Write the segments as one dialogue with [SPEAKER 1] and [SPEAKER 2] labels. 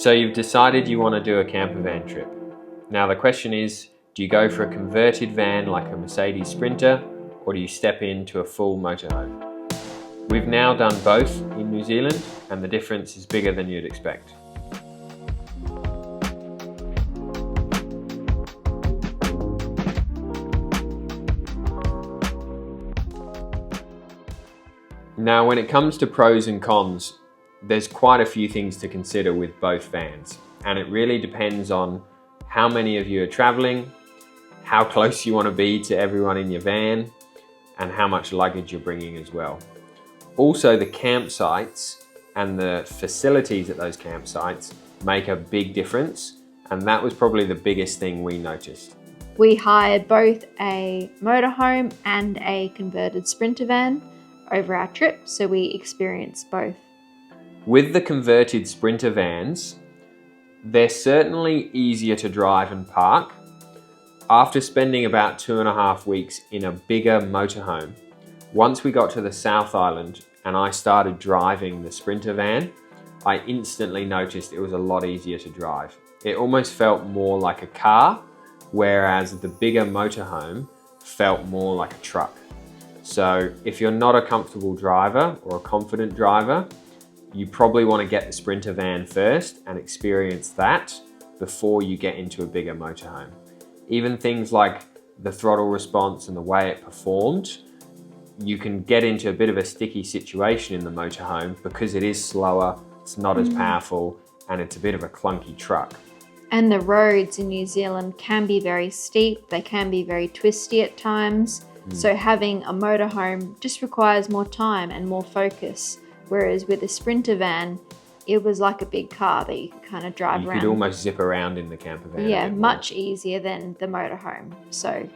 [SPEAKER 1] So you've decided you want to do a camper van trip. Now the question is, do you go for a converted van like a Mercedes Sprinter, or do you step into a full motorhome? We've now done both in New Zealand, and the difference is bigger than you'd expect. Now, when it comes to pros and cons, there's quite a few things to consider with both vans, and it really depends on how many of you are traveling, how close you want to be to everyone in your van, and how much luggage you're bringing as well. Also, the campsites and the facilities at those campsites make a big difference, and that was probably the biggest thing we noticed.
[SPEAKER 2] We hired both a motorhome and a converted Sprinter van over our trip, so we experienced both.
[SPEAKER 1] With the converted Sprinter vans, they're certainly easier to drive and park. After spending about 2.5 weeks in a bigger motorhome, once we got to the South Island and I started driving the Sprinter van, I instantly noticed it was a lot easier to drive. It almost felt more like a car, whereas the bigger motorhome felt more like a truck. So if you're not a comfortable driver or a confident driver, you probably want to get the Sprinter van first and experience that before you get into a bigger motorhome. Even things like the throttle response and the way it performed, you can get into a bit of a sticky situation in the motorhome because it is slower, it's not as powerful, and it's a bit of a clunky truck.
[SPEAKER 2] And the roads in New Zealand can be very steep, they can be very twisty at times. So having a motorhome just requires more time and more focus. Whereas with a Sprinter van, it was like a big car that you could kind of drive around.
[SPEAKER 1] You could almost zip around in the camper van.
[SPEAKER 2] Yeah, much easier than the motorhome. So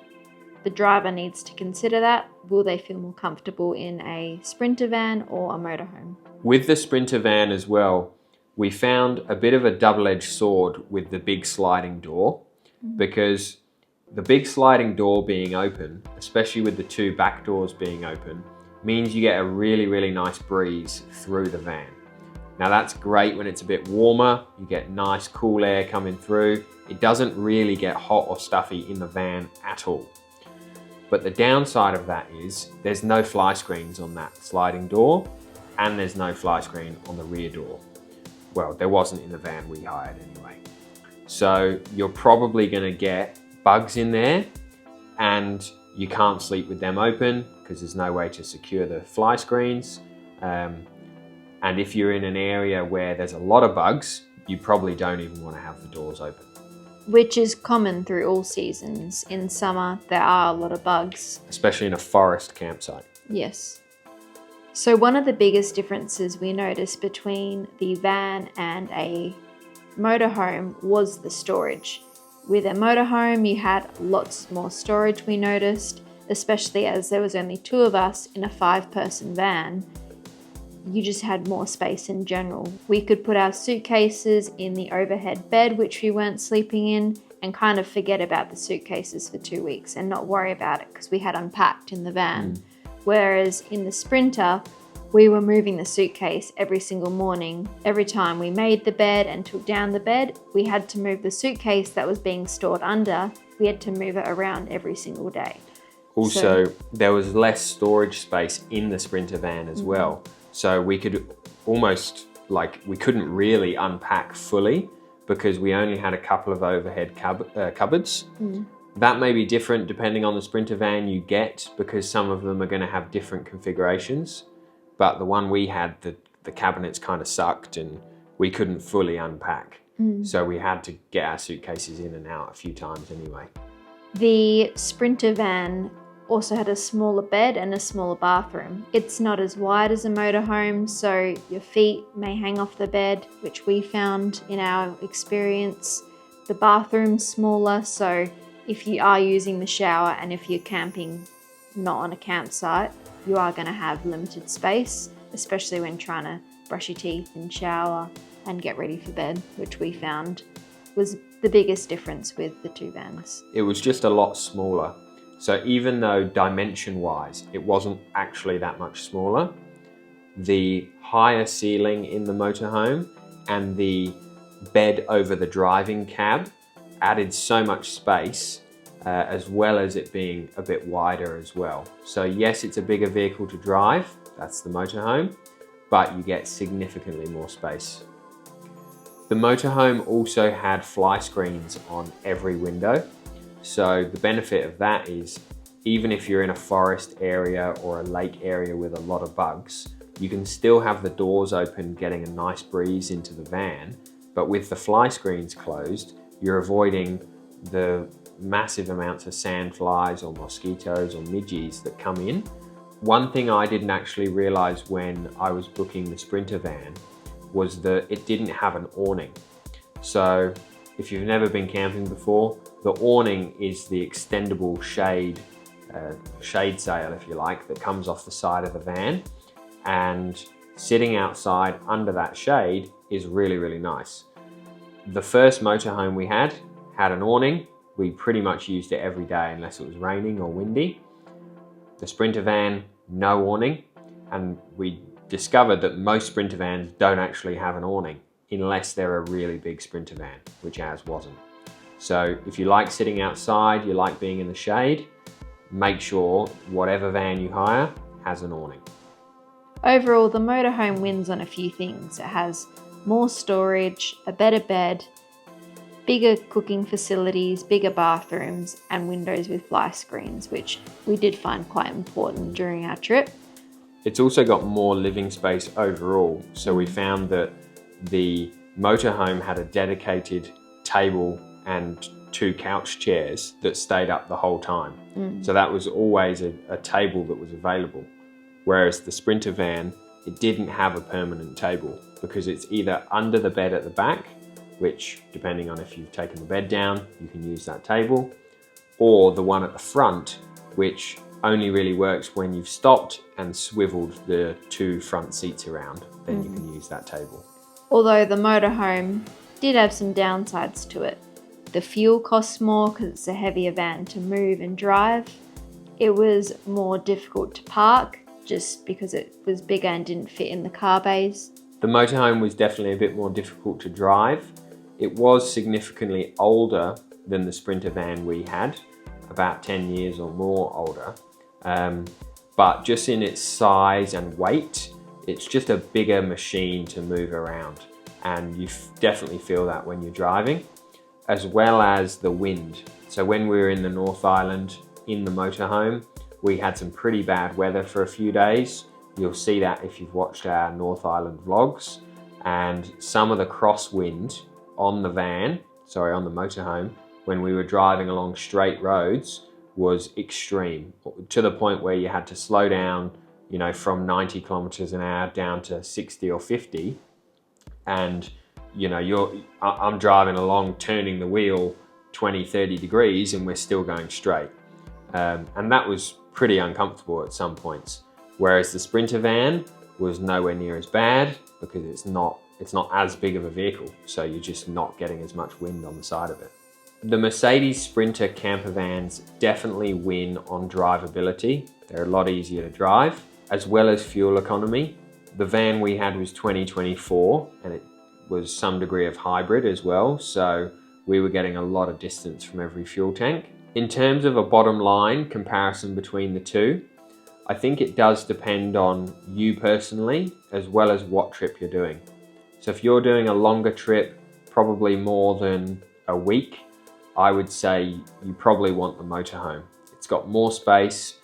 [SPEAKER 2] the driver needs to consider that. Will they feel more comfortable in a Sprinter van or a motorhome?
[SPEAKER 1] With the Sprinter van as well, we found a bit of a double-edged sword with the big sliding door, because the big sliding door being open, especially with the two back doors being open, means you get a really, really nice breeze through the van. Now that's great when it's a bit warmer, you get nice cool air coming through. It doesn't really get hot or stuffy in the van at all. But the downside of that is there's no fly screens on that sliding door, and there's no fly screen on the rear door. Well, there wasn't in the van we hired anyway. So you're probably gonna get bugs in there, and you can't sleep with them open because there's no way to secure the fly screens. And if you're in an area where there's a lot of bugs, you probably don't even want to have the doors open.
[SPEAKER 2] Which is common through all seasons. In summer, there are a lot of bugs.
[SPEAKER 1] Especially in a forest campsite.
[SPEAKER 2] Yes. So one of the biggest differences we noticed between the van and a motorhome was the storage. With a motorhome, you had lots more storage, we noticed, especially as there was only 2 of us in a 5-person van. You just had more space in general. We could put our suitcases in the overhead bed, which we weren't sleeping in, and kind of forget about the suitcases for 2 weeks and not worry about it because we had unpacked in the van. Whereas in the Sprinter, we were moving the suitcase every single morning. Every time we made the bed and took down the bed, we had to move the suitcase that was being stored under. We had to move it around every single day.
[SPEAKER 1] Also, there was less storage space in the Sprinter van as well. So we could almost, we couldn't really unpack fully because we only had a couple of overhead cupboards. That may be different depending on the Sprinter van you get, because some of them are going to have different configurations. But the one we had, the cabinets kind of sucked and we couldn't fully unpack. So we had to get our suitcases in and out a few times anyway.
[SPEAKER 2] The Sprinter van also had a smaller bed and a smaller bathroom. It's not as wide as a motorhome, so your feet may hang off the bed, which we found in our experience. The bathroom's smaller, so if you are using the shower and if you're camping not on a campsite, you are going to have limited space, especially when trying to brush your teeth and shower and get ready for bed, which we found was the biggest difference with the 2 vans.
[SPEAKER 1] It was just a lot smaller. So even though dimension-wise, it wasn't actually that much smaller, the higher ceiling in the motorhome and the bed over the driving cab added so much space, as well as it being a bit wider as well. So yes, it's a bigger vehicle to drive, that's the motorhome, but you get significantly more space. The motorhome also had fly screens on every window. So the benefit of that is, even if you're in a forest area or a lake area with a lot of bugs, you can still have the doors open, getting a nice breeze into the van. But with the fly screens closed, you're avoiding the massive amounts of sandflies or mosquitoes or midges that come in. One thing I didn't actually realize when I was booking the Sprinter van was that it didn't have an awning. So if you've never been camping before, the awning is the extendable shade sail, if you like, that comes off the side of the van. And sitting outside under that shade is really, really nice. The first motorhome we had an awning. We pretty much used it every day unless it was raining or windy. The Sprinter van, no awning. And we discovered that most Sprinter vans don't actually have an awning unless they're a really big Sprinter van, which ours wasn't. So if you like sitting outside, you like being in the shade, make sure whatever van you hire has an awning.
[SPEAKER 2] Overall, the motorhome wins on a few things. It has more storage, a better bed, bigger cooking facilities, bigger bathrooms, and windows with fly screens, which we did find quite important during our trip.
[SPEAKER 1] It's also got more living space overall. So we found that the motorhome had a dedicated table and 2 couch chairs that stayed up the whole time. So that was always a table that was available. Whereas the Sprinter van, it didn't have a permanent table because it's either under the bed at the back, which depending on if you've taken the bed down, you can use that table, or the one at the front, which only really works when you've stopped and swiveled the 2 front seats around, then you can use that table.
[SPEAKER 2] Although the motorhome did have some downsides to it. The fuel costs more because it's a heavier van to move and drive. It was more difficult to park just because it was bigger and didn't fit in the car bays.
[SPEAKER 1] The motorhome was definitely a bit more difficult to drive. It was significantly older than the Sprinter van we had, about 10 years or more older. But just in its size and weight, it's just a bigger machine to move around. And you definitely feel that when you're driving, as well as the wind. So when we were in the North Island in the motorhome, we had some pretty bad weather for a few days. You'll see that if you've watched our North Island vlogs. And some of the crosswind on the motorhome, when we were driving along straight roads, was extreme, to the point where you had to slow down, you know, from 90 kilometers an hour down to 60 or 50. And, you know, I'm driving along, turning the wheel 20, 30 degrees, and we're still going straight. And that was pretty uncomfortable at some points. Whereas the Sprinter van was nowhere near as bad because it's not as big of a vehicle. So you're just not getting as much wind on the side of it. The Mercedes Sprinter camper vans definitely win on drivability. They're a lot easier to drive, as well as fuel economy. The van we had was 2024 and it was some degree of hybrid as well. So we were getting a lot of distance from every fuel tank. In terms of a bottom line comparison between the two, I think it does depend on you personally, as well as what trip you're doing. So if you're doing a longer trip, probably more than a week, I would say you probably want the motorhome. It's got more space,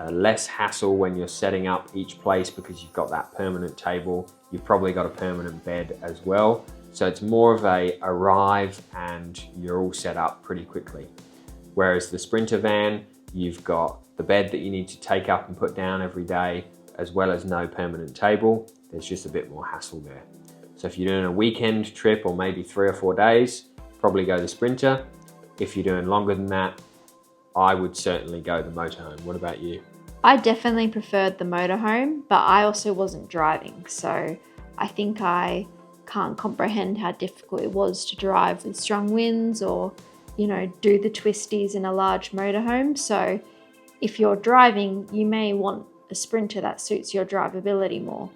[SPEAKER 1] less hassle when you're setting up each place because you've got that permanent table. You've probably got a permanent bed as well. So it's more of a arrive and you're all set up pretty quickly. Whereas the Sprinter van, you've got the bed that you need to take up and put down every day, as well as no permanent table. There's just a bit more hassle there. So if you're doing a weekend trip or maybe 3 or 4 days, probably go the Sprinter. If you're doing longer than that, I would certainly go the motorhome. What about you?
[SPEAKER 2] I definitely preferred the motorhome, but I also wasn't driving. So I think I can't comprehend how difficult it was to drive with strong winds or, you know, do the twisties in a large motorhome. So if you're driving, you may want a Sprinter that suits your drivability more.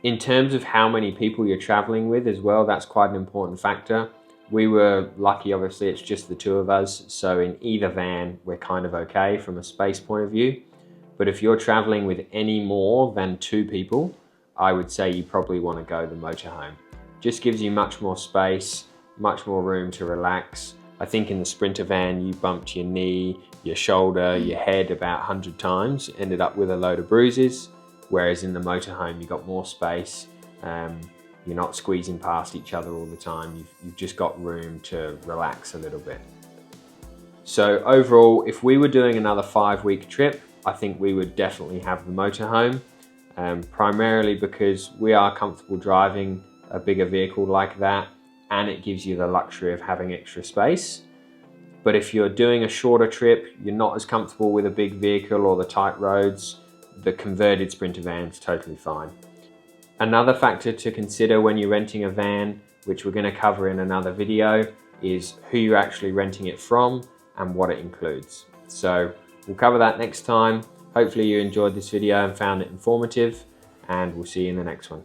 [SPEAKER 1] In terms of how many people you're traveling with as well, that's quite an important factor. We were lucky, obviously, it's just the two of us. So in either van, we're kind of okay from a space point of view. But if you're traveling with any more than 2 people, I would say you probably want to go the motorhome. Just gives you much more space, much more room to relax. I think in the Sprinter van, you bumped your knee, your shoulder, your head about 100 times, ended up with a load of bruises. Whereas in the motorhome, you've got more space. You're not squeezing past each other all the time. You've just got room to relax a little bit. So overall, if we were doing another 5-week trip, I think we would definitely have the motorhome, primarily because we are comfortable driving a bigger vehicle like that, and it gives you the luxury of having extra space. But if you're doing a shorter trip, you're not as comfortable with a big vehicle or the tight roads, the converted Sprinter van's totally fine. Another factor to consider when you're renting a van, which we're going to cover in another video, is who you're actually renting it from and what it includes. So we'll cover that next time. Hopefully you enjoyed this video and found it informative, and we'll see you in the next one.